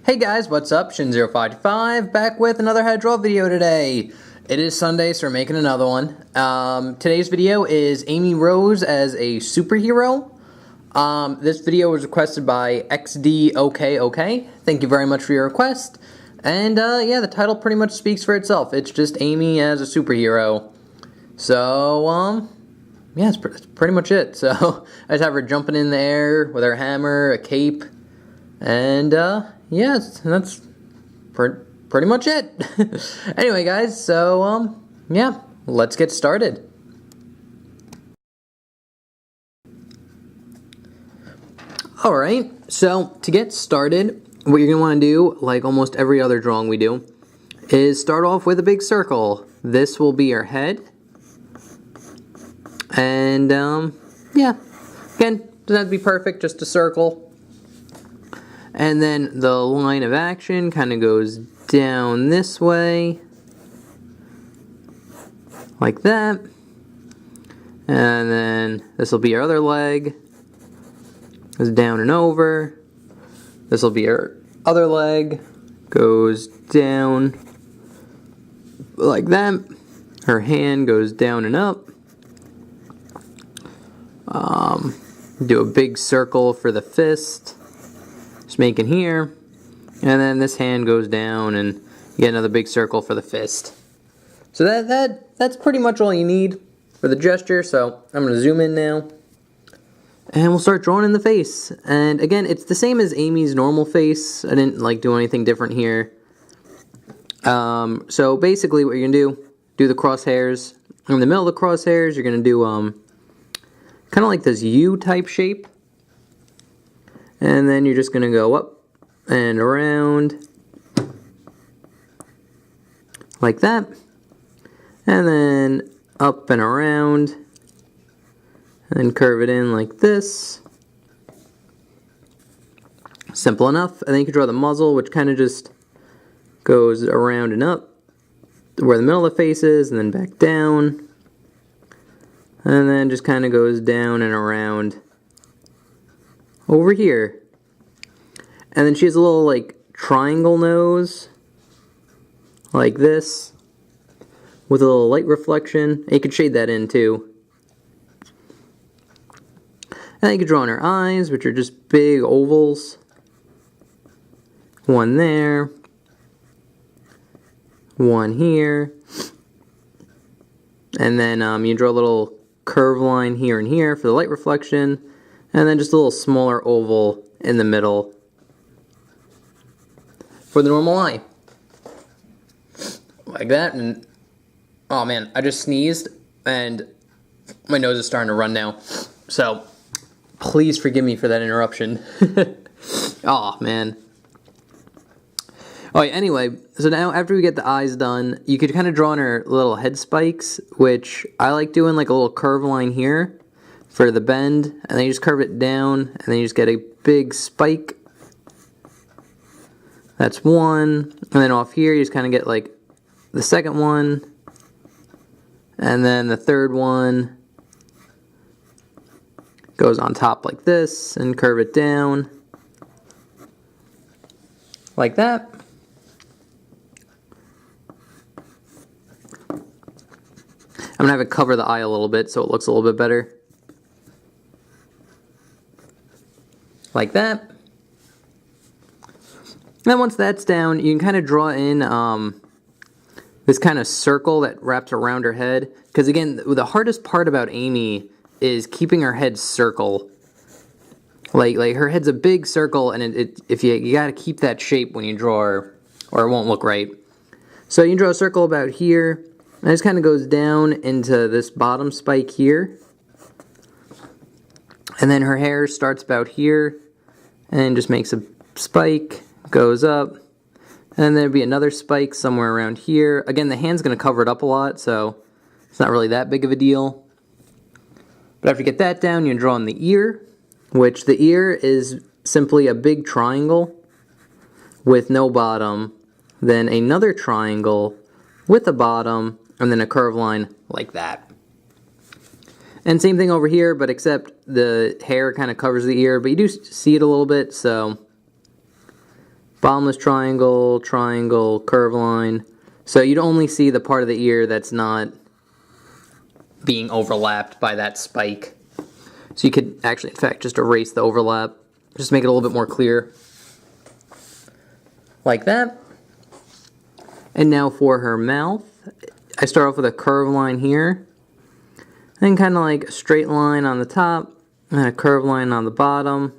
Hey guys, what's up? Shin0525 back with another head draw video today. It is Sunday, so we're making another one. Today's video is Amy Rose as a superhero. This video was requested by XDOKOK. Thank you very much for your request. And yeah, the title pretty much speaks for itself. It's just Amy as a superhero. So, yeah, that's pretty much it. So, I just have her jumping in the air with her hammer, a cape, and yeah, that's pretty much it. Anyway, guys, so, yeah, let's get started. Alright, so to get started, what you're going to want to do, like almost every other drawing we do, is start off with a big circle. This will be your head. And, yeah, again, doesn't have to be perfect, just a circle. And then the line of action kind of goes down this way, like that. And then this will be your other leg, goes down and over. This will be your other leg, goes down like that. Her hand goes down and up. Do a big circle for the fist. Just making here, and then this hand goes down, and you get another big circle for the fist. So that's pretty much all you need for the gesture. So I'm going to zoom in now, and we'll start drawing in the face. And again, it's the same as Amy's normal face. I didn't like do anything different here. So basically, what you're going to do the crosshairs. In the middle of the crosshairs, you're going to do kind of like this U type shape. And then you're just going to go up and around like that. And then up and around. And then curve it in like this. Simple enough. And then you can draw the muzzle, which kind of just goes around and up where the middle of the face is, and then back down. And then just kind of goes down and around over here. And then she has a little like triangle nose like this with a little light reflection. And you can shade that in too. And then you can draw in her eyes, which are just big ovals. One there. One here. And then you draw a little curve line here and here for the light reflection. And then just a little smaller oval in the middle for the normal eye. Like that. And oh man, I just sneezed and my nose is starting to run now. So please forgive me for that interruption. Oh man. Alright, anyway, so now after we get the eyes done, you could kind of draw in her little head spikes, which I like doing like a little curve line here for the bend, and then you just curve it down, and then you just get a big spike. That's one. And then off here, you just kind of get like the second one, and then the third one goes on top like this, and curve it down like that. I'm going to have it cover the eye a little bit so it looks a little bit better. Like that. And then once that's down, you can kind of draw in this kind of circle that wraps around her head. Because again, the hardest part about Amy is keeping her head circle. Like her head's a big circle, and if you got to keep that shape when you draw her, or it won't look right. So you can draw a circle about here. And it just kind of goes down into this bottom spike here. And then her hair starts about here and just makes a spike, goes up. And then there'd be another spike somewhere around here. Again, the hand's going to cover it up a lot, so it's not really that big of a deal. But after you get that down, you can draw in the ear, which the ear is simply a big triangle with no bottom. Then another triangle with a bottom. And then a curve line like that. And same thing over here, but except the hair kind of covers the ear, but you do see it a little bit, so. bottomless triangle, triangle, curve line. So you'd only see the part of the ear that's not being overlapped by that spike. So you could actually, in fact, just erase the overlap. Just make it a little bit more clear. Like that. And now for her mouth, I start off with a curve line here. Then kind of like a straight line on the top, and a curve line on the bottom.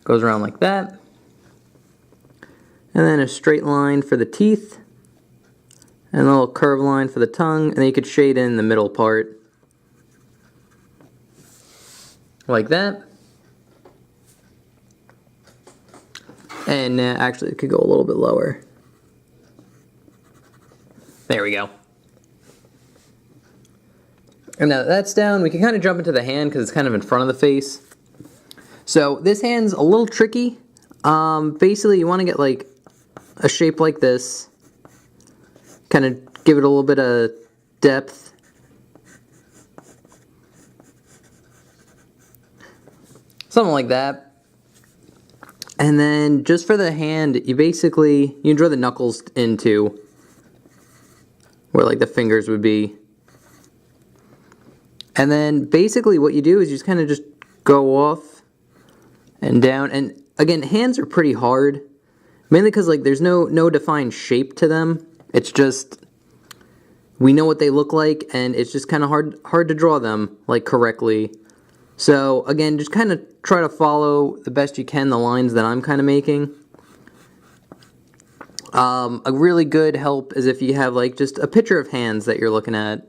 Goes around like that. And then a straight line for the teeth. And a little curve line for the tongue. And then you could shade in the middle part. Like that. And actually it could go a little bit lower. There we go. And now that that's down, we can kind of jump into the hand because it's kind of in front of the face. So this hand's a little tricky. Basically, you want to get like a shape like this. Kind of give it a little bit of depth. Something like that. And then just for the hand, you can draw the knuckles into where like the fingers would be. And then basically what you do is you just kind of just go off and down. And again, hands are pretty hard. Mainly because like there's no defined shape to them. It's just, we know what they look like and it's just kind of hard to draw them like correctly. So again, just kind of try to follow the best you can the lines that I'm kind of making. A really good help is if you have like just a picture of hands that you're looking at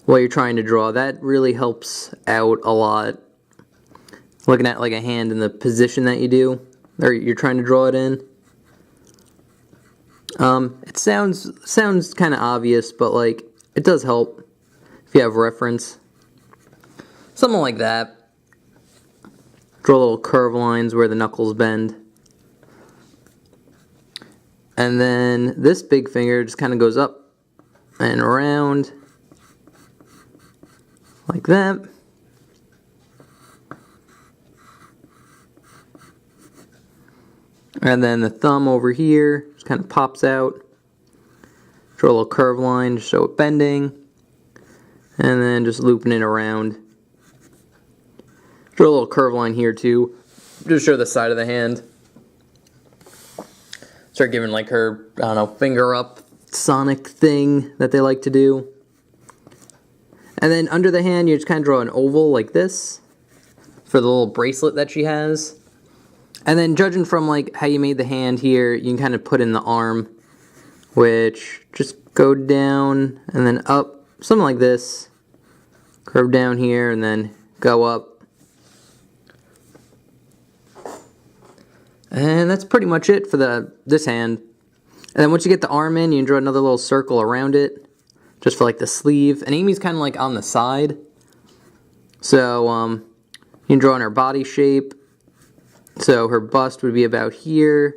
while you're trying to draw. That really helps out a lot. Looking at like a hand in the position that you do, or you're trying to draw it in. It sounds kind of obvious, but like it does help if you have reference. Something like that. Draw little curve lines where the knuckles bend. And then this big finger just kind of goes up and around like that. And then the thumb over here just kind of pops out. Draw a little curve line to show it bending. And then just looping it around. Draw a little curve line here too. Just show the side of the hand. Start giving like her, I don't know, finger up Sonic thing that they like to do. And then under the hand, you just kind of draw an oval like this for the little bracelet that she has. And then judging from like how you made the hand here, you can kind of put in the arm, which just go down and then up, something like this. Curve down here and then go up. And that's pretty much it for this hand. And then once you get the arm in, you can draw another little circle around it, just for like the sleeve. And Amy's kind of like on the side. So you can draw in her body shape. So her bust would be about here.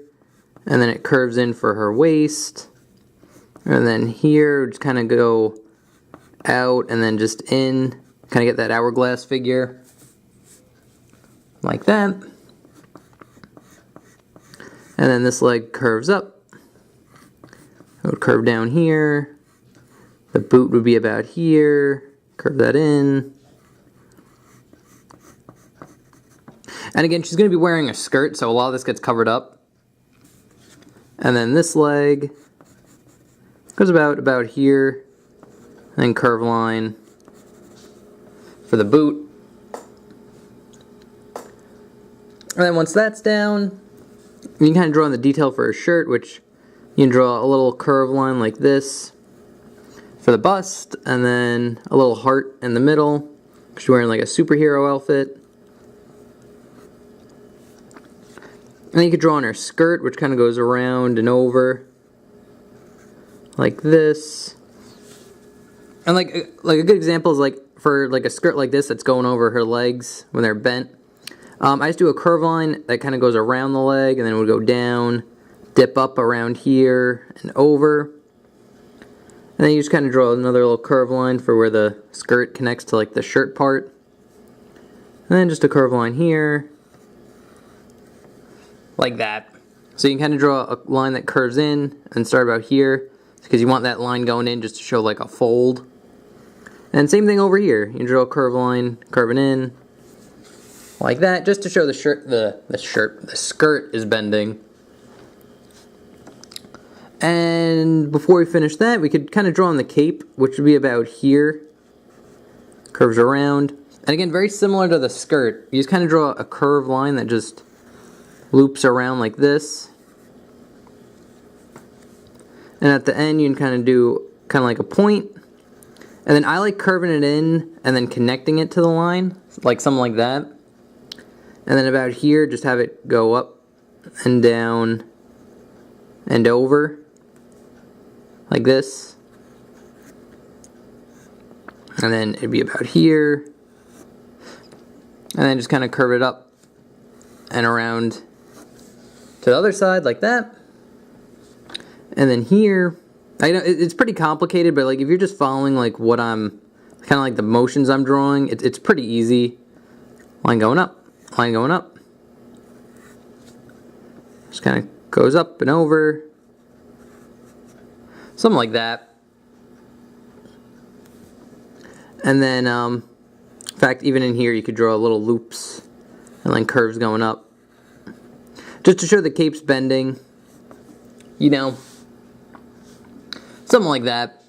And then it curves in for her waist. And then here, just kind of go out and then just in. Kind of get that hourglass figure. Like that. And then this leg curves up. It would curve down here. The boot would be about here. Curve that in. And again, she's going to be wearing a skirt, so a lot of this gets covered up. And then this leg goes about here. And then curve line for the boot. And then once that's down, you can kind of draw in the detail for her shirt, which you can draw a little curve line like this for the bust, and then a little heart in the middle. She's wearing like a superhero outfit. And then you could draw on her skirt, which kind of goes around and over like this. And like a good example is like for like a skirt like this that's going over her legs when they're bent. I just do a curve line that kind of goes around the leg, and then it would go down, dip up around here and over. And then you just kind of draw another little curve line for where the skirt connects to like the shirt part. And then just a curve line here. Like that. So you can kind of draw a line that curves in and start about here, because you want that line going in just to show like a fold. And same thing over here. You draw a curved line curving in like that, just to show the skirt is bending. And before we finish that, we could kind of draw on the cape, which would be about here. Curves around. And again, very similar to the skirt. You just kind of draw a curved line that just loops around like this. And at the end, you can kind of do kind of like a point. And then I like curving it in and then connecting it to the line, like something like that. And then about here, just have it go up and down and over, like this. And then it'd be about here. And then just kind of curve it up and around to the other side, like that. And then here, I know it's pretty complicated, but like if you're just following like what I'm, kind of like the motions I'm drawing, it's pretty easy. Line going up, line going up. Just kind of goes up and over. Something like that. And then, in fact, even in here you could draw little loops and then curves going up. Just to show the cape's bending, you know, something like that.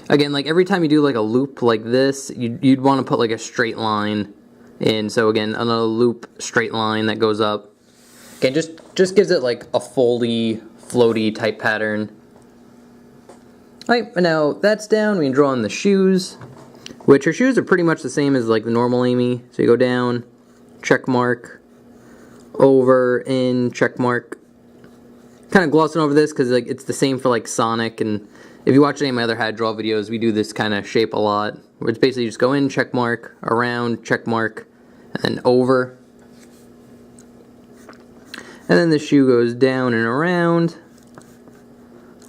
Again, like every time you do like a loop like this, you'd want to put like a straight line in. So again, another loop, straight line that goes up. Again, just gives it like a foldy, floaty type pattern. Alright, now that's down, we can draw on the shoes, which her shoes are pretty much the same as like the normal Amy. So you go down, check mark, over, in, check mark. Kind of glossing over this because like it's the same for like Sonic, and if you watch any of my other hand draw videos, we do this kind of shape a lot, where it's basically just go in, check mark, around, check mark, and then over. And then the shoe goes down and around,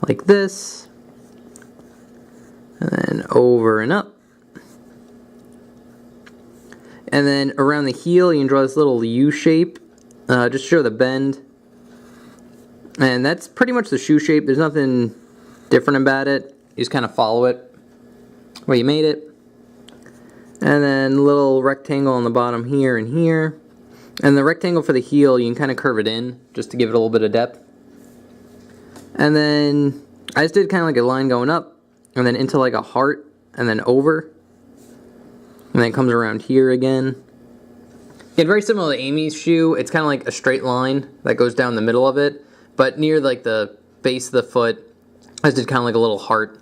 like this. And then over and up. And then around the heel, you can draw this little U shape, just to show the bend. And that's pretty much the shoe shape. There's nothing different about it. You just kind of follow it where you made it. And then a little rectangle on the bottom here and here. And the rectangle for the heel, you can kind of curve it in, just to give it a little bit of depth. And then I just did kind of like a line going up, and then into like a heart, and then over. And then it comes around here again. Again, very similar to Amy's shoe. It's kind of like a straight line that goes down the middle of it. But near like the base of the foot, I just did kind of like a little heart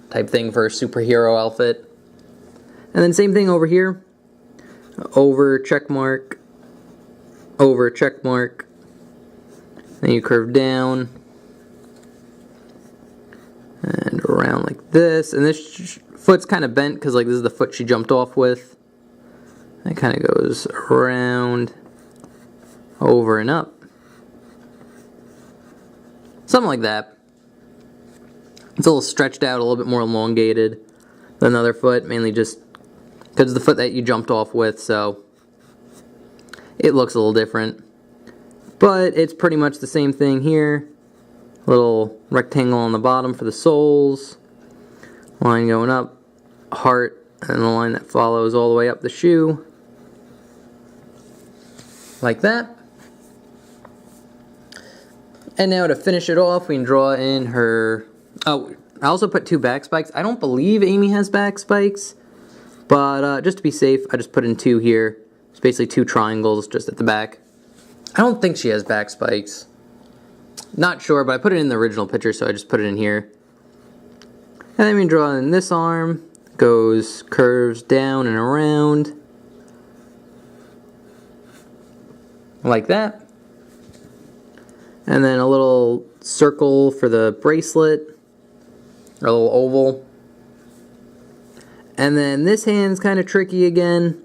type thing for a superhero outfit. And then same thing over here. Over, check mark. Over, check mark. Then you curve down. And around like this. And this foot's kind of bent because like this is the foot she jumped off with. It kind of goes around, over and up. Something like that. It's a little stretched out, a little bit more elongated than the other foot, mainly just because it's the foot that you jumped off with, so it looks a little different. But it's pretty much the same thing here. Little rectangle on the bottom for the soles. Line going up, heart, and the line that follows all the way up the shoe. Like that. And now to finish it off, we can draw in her... Oh, I also put 2 back spikes. I don't believe Amy has back spikes, but just to be safe, I just put in 2 here. It's basically 2 triangles just at the back. I don't think she has back spikes. Not sure, but I put it in the original picture, so I just put it in here. And then we can draw in this arm. Goes, curves down and around. Like that. And then a little circle for the bracelet, or a little oval. And then this hand's kind of tricky again.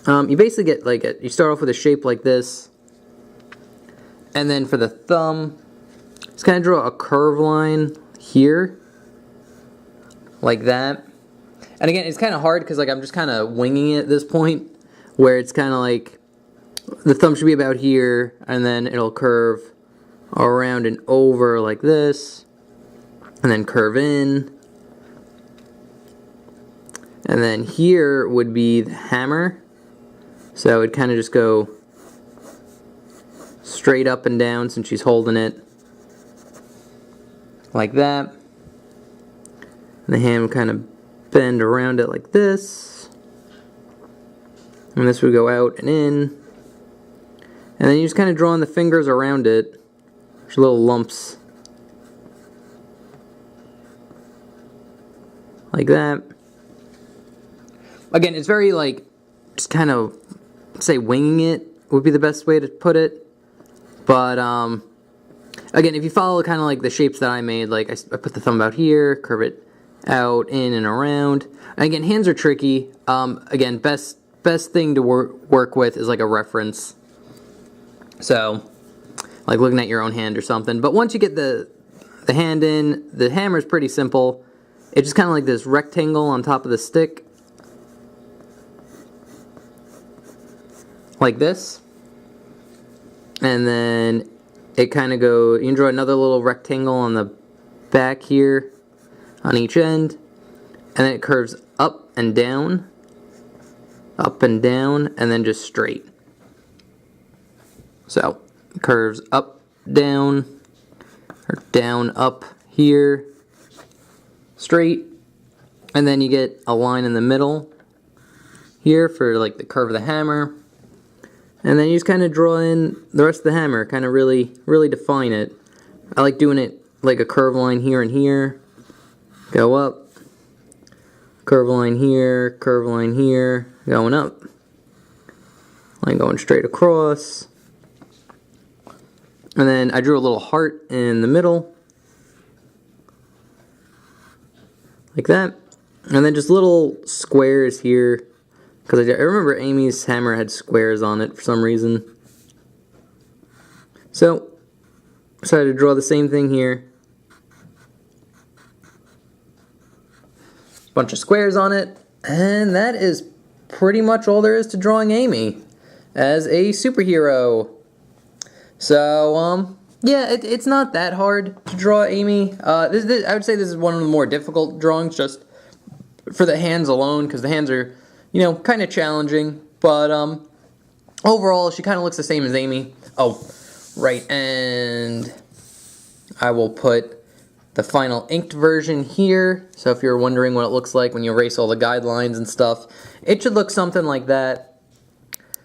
You basically get like you start off with a shape like this, and then for the thumb, just kind of draw a curve line here, like that. And again, it's kind of hard because like I'm just kind of winging it at this point, where it's kind of like the thumb should be about here, and then it'll curve around and over like this, and then curve in. And then here would be the hammer. So it'd kind of just go straight up and down since she's holding it. Like that. And the hand would kind of bend around it like this. And this would go out and in. And then you just kind of draw on the fingers around it. There's little lumps. Like that. Again, it's very like, just kind of, say winging it would be the best way to put it. But, again, if you follow kind of like the shapes that I made, like I put the thumb out here, curve it out, in and around. And again, hands are tricky. Again, best thing to work with is like a reference. So, like looking at your own hand or something. But once you get the hand in, the hammer is pretty simple. It's just kind of like this rectangle on top of the stick. Like this. And then it kind of you can draw another little rectangle on the back here on each end. And then it curves up and down, and then just straight. So, curves up, down, or down, up here, straight, and then you get a line in the middle here for like the curve of the hammer. And then you just kind of draw in the rest of the hammer, kind of really define it. I like doing it like a curve line here and here. Go up. Curve line here, going up. Line going straight across. And then I drew a little heart in the middle. Like that. And then just little squares here. Because I remember Amy's hammer had squares on it for some reason. So, decided to draw the same thing here. Bunch of squares on it. And that is pretty much all there is to drawing Amy as a superhero. So, yeah, it's not that hard to draw Amy. I would say this is one of the more difficult drawings just for the hands alone, because the hands are, you know, kind of challenging, but overall, she kind of looks the same as Amy. Oh, right, and I will put the final inked version here, so if you're wondering what it looks like when you erase all the guidelines and stuff, it should look something like that.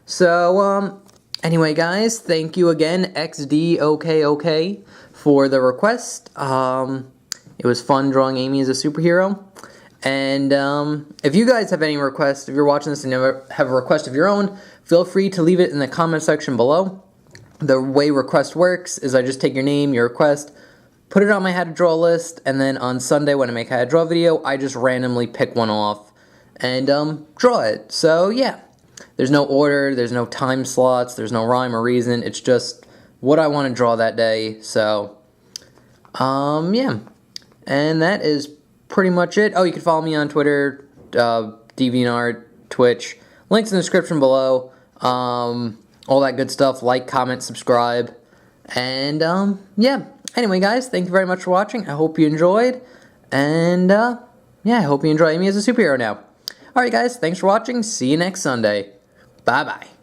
So, anyway, guys, thank you again, XDOKOK, for the request. It was fun drawing Amy as a superhero. And if you guys have any requests, if you're watching this and you have a request of your own, feel free to leave it in the comment section below. The way request works is I just take your name, your request, put it on my how to draw list, and then on Sunday when I make a how to draw video, I just randomly pick one off and draw it. So yeah, there's no order, there's no time slots, there's no rhyme or reason, it's just what I want to draw that day. So yeah, and that is pretty much it. Oh, you can follow me on Twitter, DeviantArt, Twitch. Links in the description below. All that good stuff. Like, comment, subscribe. And, yeah. Anyway, guys, thank you very much for watching. I hope you enjoyed. And, yeah, I hope you enjoy Amy as a superhero now. Alright, guys, thanks for watching. See you next Sunday. Bye-bye.